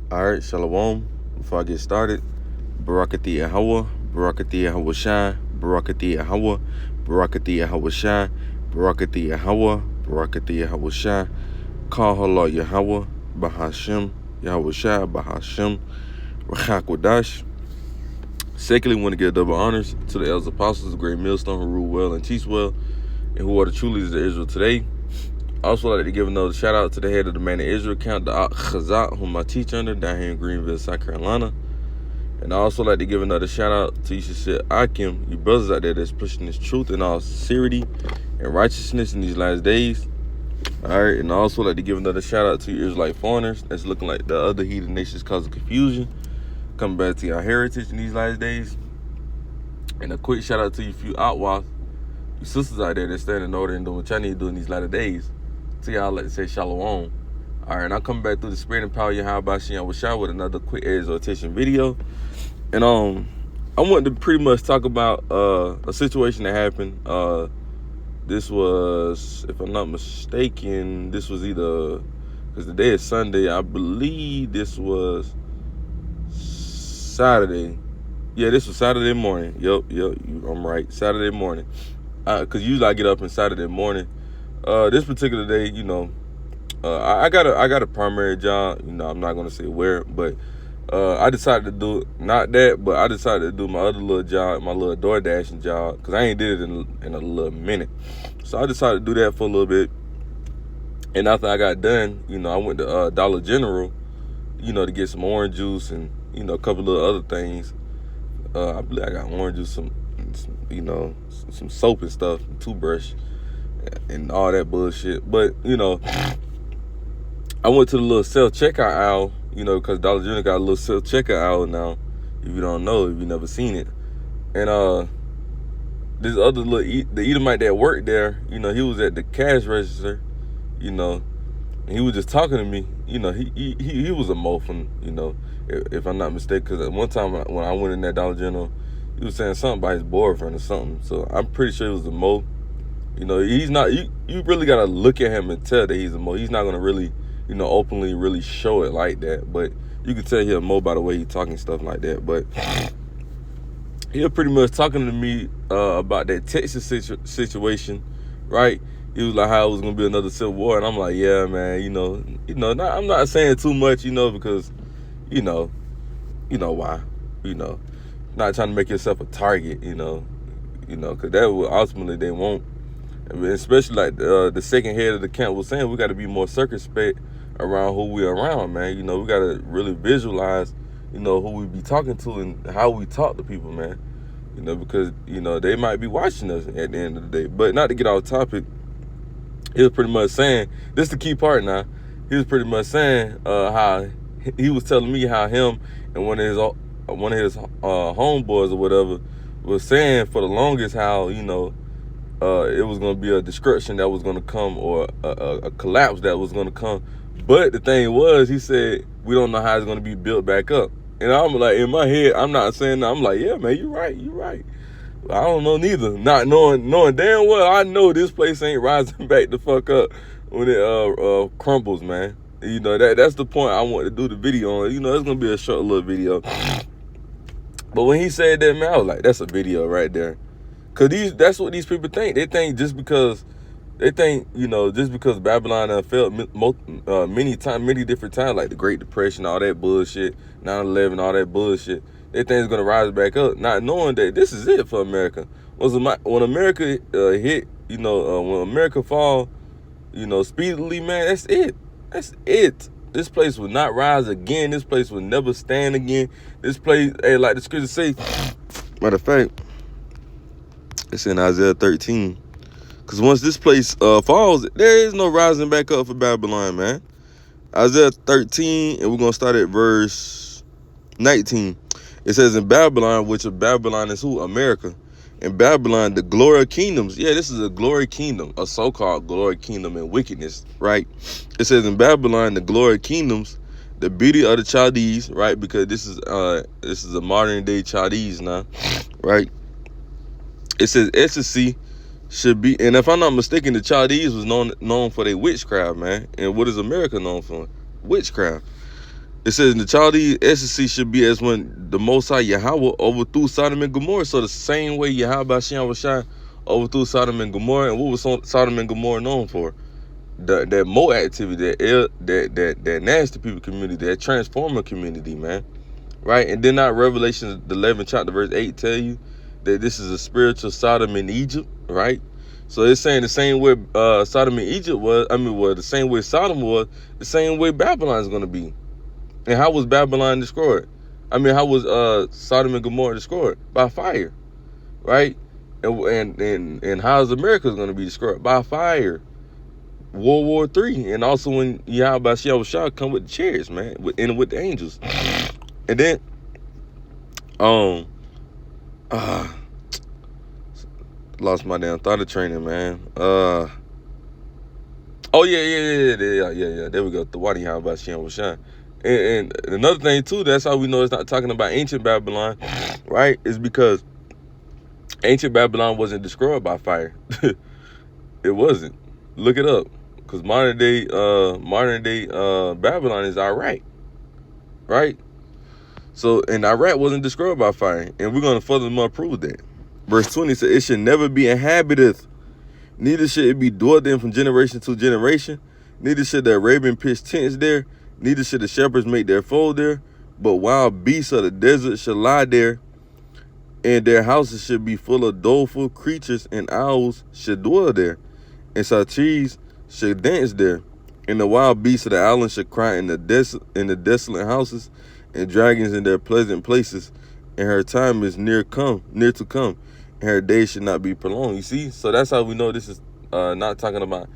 All right, Shalom. Before I get started, Barakati Yahweh, Barakati Yahweh Shai, Barakati Yahweh, Barakati Yahweh Shai, Barakati Yahweh, Barakati Yahweh Shai, Kahala Yahweh, Bahashem, Yahweh Shai, Bahashem, Rachakwadash. Secondly, want to give double honors to the elders apostles, the great millstone who rule well and teach well, and who are the true leaders of Israel today. I also like to give another shout out to the head of the Man of Israel camp, the Ak Chazat, whom I teach under down here in Greenville, South Carolina. And I also like to give another shout out to Yeshua Akim, you brothers out there that's pushing this truth in all sincerity and righteousness in these last days. All right, and I also like to give another shout out to you Israelite foreigners that's looking like the other heathen nations causing confusion, coming back to your heritage in these last days. And a quick shout out to you few Outwath, you sisters out there that's standing in order and doing what y'all need to do in these latter days. To y'all, like to say shalom. All right, and I'll come back through the spirit and power of Yahweh Shem Yahweh with another quick exhortation video. And I wanted to pretty much talk about a situation that happened. This was, if I'm not mistaken, this was either, because the day is Sunday, I believe this was Saturday. Yeah, this was Saturday morning. Yup, I'm right. Saturday morning. Because usually I get up on Saturday morning. This particular day, I got a primary job. I'm not gonna say where, but I decided to do not that, but I decided to do my other little job, my little door dashing job, because I ain't did it in a little minute. So I decided to do that for a little bit. And after I got done, I went to Dollar General, to get some orange juice and a couple of other things. I believe I got orange juice, some soap and stuff, toothbrush, and all that bullshit. But I went to the little self checkout aisle, because Dollar General got a little self checkout aisle now. If you don't know, if you never seen it, and this other the Edomite that worked there, he was at the cash register, and he was just talking to me. He was a mofin, if I'm not mistaken. Because at one time when I went in that Dollar General, he was saying something about his boyfriend or something. So I'm pretty sure it was a mo. He's not. You really gotta look at him and tell that he's a mo. He's not gonna really, openly really show it like that. But you can tell he's a mo by the way he's talking stuff like that. But he was pretty much talking to me about that Texas situation, right? He was like how it was gonna be another civil war, and I'm like, yeah, man. I'm not saying too much, because, why, not trying to make yourself a target, because that will ultimately they won't. Especially like the second head of the camp was saying, we got to be more circumspect around who we're around, man. We got to really visualize, who we be talking to and how we talk to people, man. Because, they might be watching us at the end of the day. But not to get off topic, he was pretty much saying, this is the key part now. He was pretty much saying how he was telling me how him and one of his homeboys or whatever was saying for the longest how, it was going to be a destruction that was going to come, or a collapse that was going to come. But the thing was, he said, we don't know how it's going to be built back up. And I'm like, in my head, I'm not saying that. I'm like, yeah, man, you're right. I don't know neither. Not knowing damn well, I know this place ain't rising back the fuck up when it crumbles, man. That's the point I want to do the video on. It's going to be a short little video. But when he said that, man, I was like, that's a video right there. Because that's what these people think. They think just because Babylon failed many different times, like the Great Depression, all that bullshit, 9/11, all that bullshit, they think it's going to rise back up, not knowing that this is it for America. When America hit, when America fall, speedily, man, that's it. That's it. This place will not rise again. This place will never stand again. This place, hey, like the scripture say, matter of fact, it's in Isaiah 13. Because once this place falls, there is no rising back up for Babylon, man. Isaiah 13, and we're going to start at verse 19. It says, in Babylon, which of Babylon is who? America. In Babylon, the glory of kingdoms. Yeah, this is a glory kingdom, a so-called glory kingdom in wickedness, right? It says, in Babylon, the glory of kingdoms, the beauty of the Chaldees, right? Because this is a modern-day Chaldees now, right? It says, ecstasy should be, and if I'm not mistaken, the Chaldees was known for their witchcraft, man. And what is America known for? Witchcraft. It says in the Chaldees, ecstasy should be as when the Most High Yahweh overthrew Sodom and Gomorrah. So the same way Yahweh Hashem Shai overthrew Sodom and Gomorrah. And what was Sodom and Gomorrah known for? That more activity, that nasty people community, that transformer community, man. Right? And then now Revelation, the 11th chapter, verse 8 tell you that this is a spiritual Sodom in Egypt, right? So it's saying the same way Sodom in Egypt was, the same way Sodom was, the same way Babylon is going to be. And how was Babylon destroyed? How was Sodom and Gomorrah destroyed? By fire, right? And how is America going to be destroyed? By fire. World War III, and also when Yahweh Shah come with the chariots, man, with the angels. And then, lost my damn thought of training, man. Oh yeah. There we go. The Wadi Yahweh Shah. And another thing too, that's how we know it's not talking about ancient Babylon, right? Is because ancient Babylon wasn't destroyed by fire. It wasn't. Look it up, because modern day Babylon is Iraq, right? So, and Iraq wasn't destroyed by fire, and we're gonna furthermore prove that. Verse 20 says, "It should never be inhabited, neither should it be dwelt in from generation to generation. Neither should the Arabian pitch tents there, neither should the shepherds make their fold there. But wild beasts of the desert shall lie there, and their houses should be full of doleful creatures, and owls should dwell there, and satyrs should dance there, and the wild beasts of the island should cry in the desolate houses, and dragons in their pleasant places. And her time is near to come, and her days should not be prolonged." You see, so that's how we know this is not talking about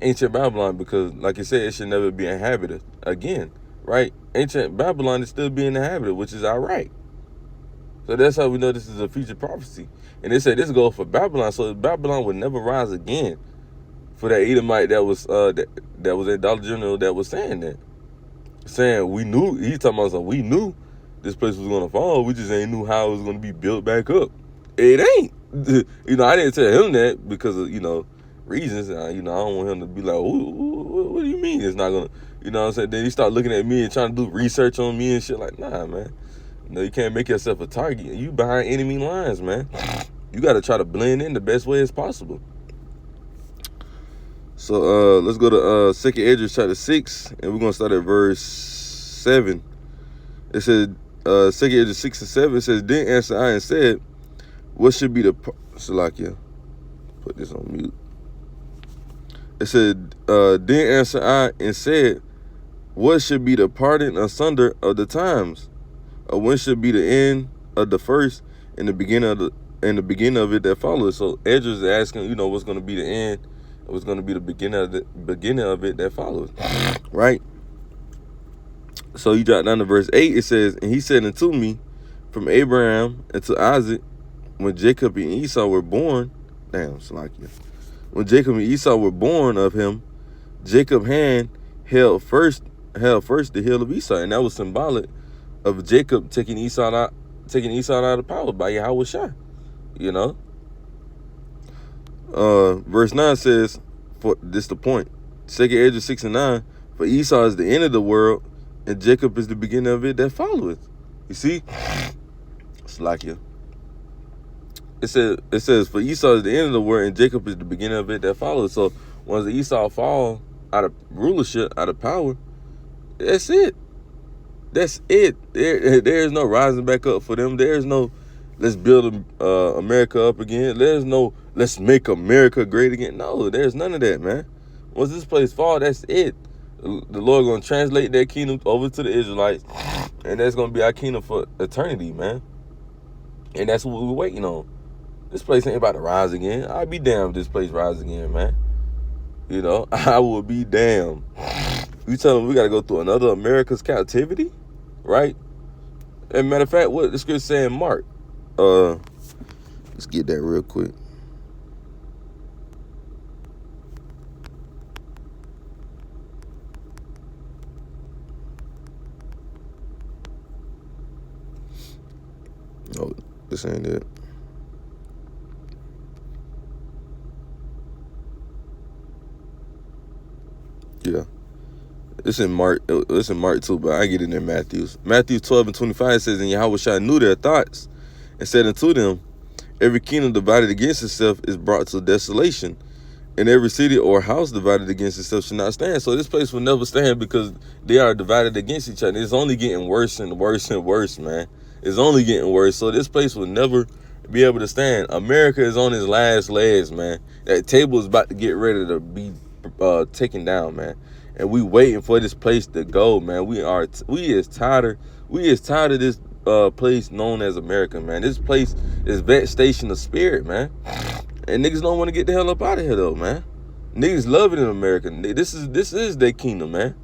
ancient Babylon, because, like you said, it should never be inhabited again, right? Ancient Babylon is still being inhabited, which is Iraq. So that's how we know this is a future prophecy. And they say this goes for Babylon, so Babylon would never rise again. For that Edomite that was at Dollar General that was saying that. Saying we knew, he's talking about something, we knew this place was going to fall, we just ain't knew how it was going to be built back up. It ain't. I didn't tell him that because of, reasons. I don't want him to be like, what do you mean it's not going to, what I'm saying? Then he start looking at me and trying to do research on me and shit like, nah, man. You can't make yourself a target. You behind enemy lines, man. You got to try to blend in the best way as possible. So let's go to 2nd Esdras chapter 6, and we're going to start at verse 7. It says, 2nd Esdras 6 and 7, it says, "Then answered I and said, what should be the..." Salakia, put this on mute. It said, "Then answered I and said, what should be the parting asunder of the times? Or when should be the end of the first and the beginning of it that follows?" So Esdras is asking, what's going to be the end, what's going to be the beginning of it that follows, right? So you drop down to verse 8. It says, "And he said unto me, from Abraham and to Isaac, when Jacob and Esau were born," when Jacob and Esau were born of him, Jacob's hand held first the heel of Esau, and that was symbolic of Jacob taking Esau out of power by Yahweh Shai. Verse 9 says, for this the point, 2nd Esdras 6 and 9, "For Esau is the end of the world, and Jacob is the beginning of it that followeth." You see? Slakia. It says, "For Esau is the end of the world, and Jacob is the beginning of it that follows." So once Esau fall out of rulership, out of power, that's it. That's it. There is no rising back up for them. There is no let's build America up again. There's no let's make America great again. No, there's none of that, man. Once this place fall, that's it. The Lord gonna translate that kingdom over to the Israelites, and that's gonna be our kingdom for eternity, man. And that's what we're waiting on. This place ain't about to rise again. I'd be damned if this place rise again, man. I would be damned. You tell them we gotta go through another America's captivity, right? And matter of fact, what the scripture saying, Mark. Let's get that real quick. No, this ain't it. Yeah. It's in Mark too, but I get it in Matthews. Matthew 12:25 says, and Yahweh knew their thoughts, and said unto them, every kingdom divided against itself is brought to desolation, and every city or house divided against itself shall not stand. So this place will never stand because they are divided against each other. It's only getting worse and worse and worse, man. It's only getting worse. So this place will never be able to stand. America is on its last legs, man. That table is about to get ready to be taken down, man. And we waiting for this place to go, man. We is tired of this place known as America, man. This place is vet station of spirit, man. And niggas don't want to get the hell up out of here though, man. Niggas love it in America. This is their kingdom, man.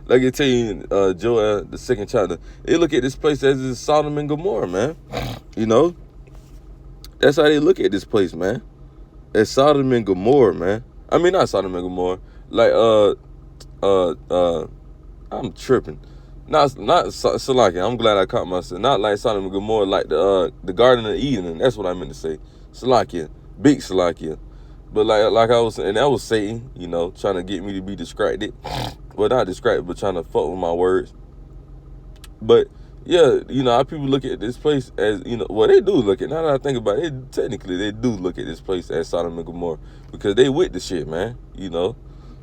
Like I tell you, Joel, the second chapter, they look at this place as is Sodom and Gomorrah, man. You know, that's how they look at this place, man. As Sodom and Gomorrah, man. I mean, not Sodom and Gomorrah. Like, I'm tripping. Not Salakia. I'm glad I caught myself. Not like Sodom and Gomorrah, like the Garden of Eden. That's what I meant to say. Salakia, big Salakia. But like I was saying, that was Satan, you know, trying to get me to be distracted. Well, not distracted, but trying to fuck with my words. But yeah, you know, how people look at this place as, you know, well, they do look at, now that I think about it, technically they do look at this place as Sodom and Gomorrah because they with the shit, man, you know.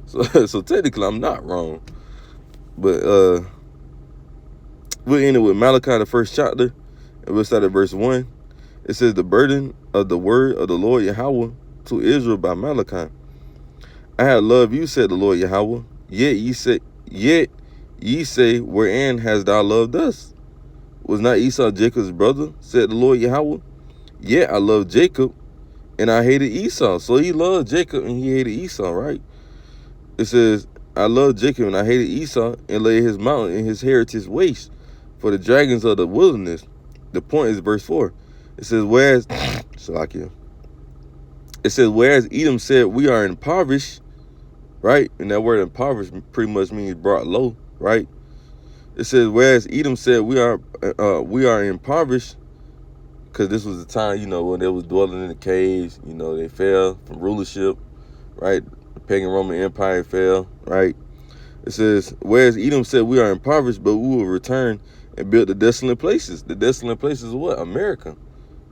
So technically I'm not wrong. But we'll end it with Malachi, the first chapter, and we'll start at verse 1. It says, the burden of the word of the Lord Yahweh to Israel by Malachi. I have loved you, said the Lord Yahweh. Yet ye say, wherein hast thou loved us? Was not Esau Jacob's brother, said the Lord Yahweh? Yet I loved Jacob, and I hated Esau. So he loved Jacob, and he hated Esau, right? It says, I loved Jacob, and I hated Esau, and laid his mountain and his heritage waste for the dragons of the wilderness. The point is verse 4. It says, whereas Edom said, we are impoverished, right? And that word impoverished pretty much means brought low, right? It says, whereas Edom said, we are impoverished, because this was the time, you know, when they was dwelling in the caves, you know, they fell from rulership, right? The pagan Roman Empire fell, right? It says, whereas Edom said, we are impoverished, but we will return and build the desolate places. The desolate places are what? America,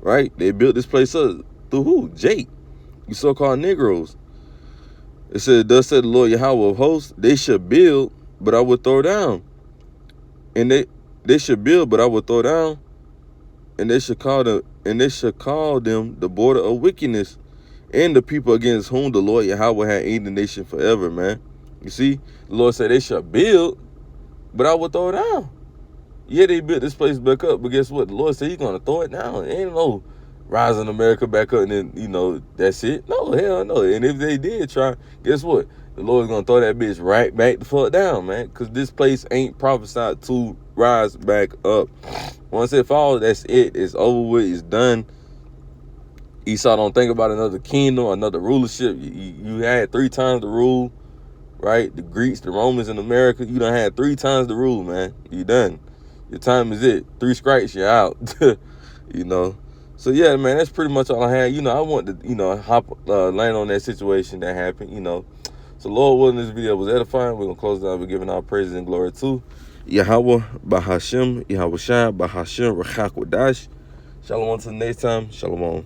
right? They built this place up through who? Jake, you so-called Negroes. It said, thus said the Lord Yahweh of hosts, they shall build, but I will throw down. And they should build, but I will throw down. And they shall call them the border of wickedness, and the people against whom the Lord Yahweh had aimed the nation forever, man. You see, the Lord said they shall build, but I will throw it down. Yeah, they built this place back up, but guess what? The Lord said he's going to throw it down. Ain't no rising America back up and then, you know, that's it. No, hell no. And if they did try, guess what? The Lord's going to throw that bitch right back the fuck down, man, because this place ain't prophesied to rise back up. Once it falls, that's it. It's over with. It's done. Esau don't think about another kingdom, another rulership. You had 3 times the rule, right? The Greeks, the Romans in America, you done had 3 times the rule, man. You done. Your time is it. 3 strikes, you're out. You know. So yeah, man, that's pretty much all I had. You know, I want to, you know, land on that situation that happened, you know. So Lord willing, this video was edifying. We're going to close it out with giving our praises and glory to Yahweh, Bahashem, Yahweh Shai, Bahashem, Rachak Wadash. Shalom until the next time. Shalom.